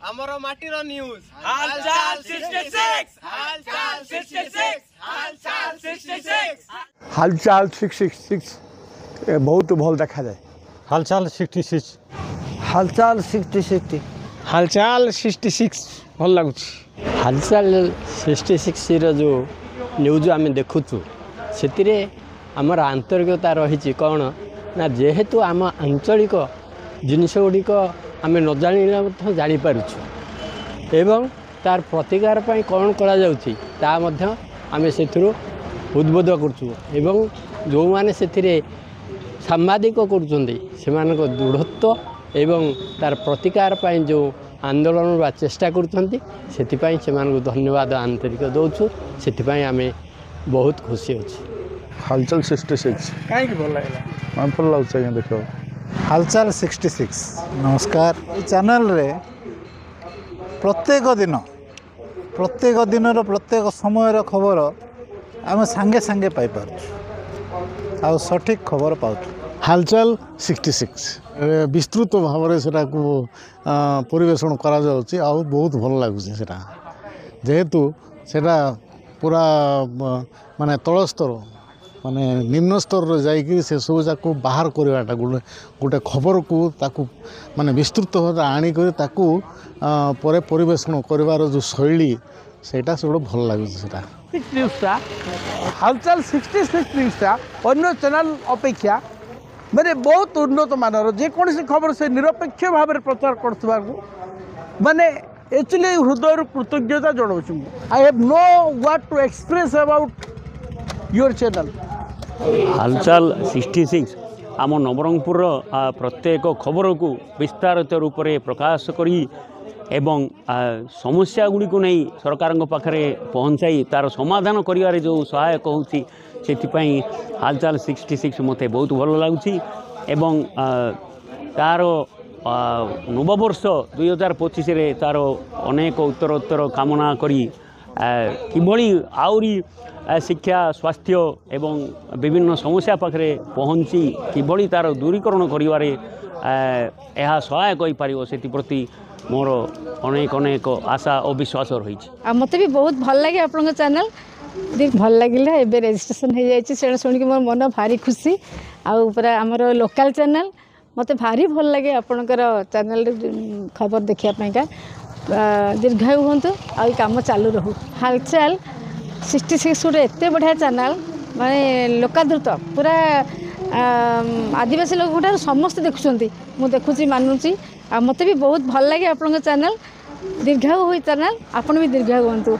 हमरो माटीर न्यूज हालचाल 66 हालचाल 66 हालचाल 66 हालचाल 666 बहुत भल देखा जाए। हालचाल 66 हालचाल 66 हालचाल 66 भल लगुच। हालचाल 66 रो जो न्यूज आम देखुचु से आमर आंतरिकता रही कौन ना जेहेतु आम आंचलिक जिनस गुड़िक आम न जानी जानीपारुछु एवं तार प्रतिकार पाई कौन करा जाउची ता मध्य आमे सेथुरु उद्बोध करछु एवं जो माने सेथिरे सांबादिक करुचंदी सेमानक दृढ़त्व एवं तार प्रतिकार पाई जो आंदोलन बा चेष्टा करुचंदी सेथिपाई सेमानक धन्यवाद आंतरिक दउछु सेथिपाई आमे बहुत खुशी अछि। हालचाल 66 काहे कि भल लागला मैं भल लागछ आज्ञा देखो। हालचाल 66 नमस्कार। ये चैनल रे प्रत्येक दिन प्रत्येक समय खबर आम सांगे सांगे पाई पारछु आ सठिक खबर पाउछु। हालचाल 66 विस्तृत भाव में सेटा को परिवेषण करा जाउची आ बहुत भल लागुची सेटा जेहेतु सेटा पूरा माने तल स्तर माने निम्न स्तर रे जाइकि से सब जाको बाहर करवाटा गोटे खबर को ताकू माने विस्तृत भाव आनी कर ताकू परे परिवेषण करवार जो शैली सेटा सब भल लागुची सेटा। न्यूज़टा हालचाल 66 न्यूज़टा अन्य चैनल अपेक्षा माने बहुत उन्नत मानर जेकोसी खबर से निरपेक्ष भाव में प्रचार कर माने एक्चुअली हृदय कृतज्ञता जनाऊँ। I have no what to express about your channel. हालचाल 66 आम नवरंगपुर प्रत्येक खबर को विस्तारित रूप से प्रकाश करी एवं समस्या गुड़ी को नहीं सरकार पाखे पहुँचाई तार समाधान करिवारे जो सहायक होची सेथिपाई हालचाल 66 मते बहुत भल लगुच एवं तार नववर्ष 2025 रे तार अनेक उत्तरोत्तर कामना करी किभली आउरी शिक्षा स्वास्थ्य एवं विभिन्न समस्या पाखे पहुँची किभली तार दूरीकरण करिवारे यह सहायक हो पारिबो सेति प्रति मोर अनेक अनेक आशा और विश्वास रही। मत भी बहुत भल लगे आपन चैनल भल लगे एवं रेजिस्ट्रेशन हो जाए शुणिक मोर मन भारी खुशी आउरा आमर लोकल चैनल मत भारी भल लगे आपणकर चैनल खबर देखापी दीर्घायु हूँ आ कम चालू रहू। हालचाल 66 गोटे एत बढ़िया चैनल माने लोकादृत पूरा आदिवासी लोक समस्त देखुं मुझे देखुची मानुची आ मत भी बहुत भल लगे आपन चैनल दीर्घायु हुई चैनल आपन भी दीर्घायु हूँ।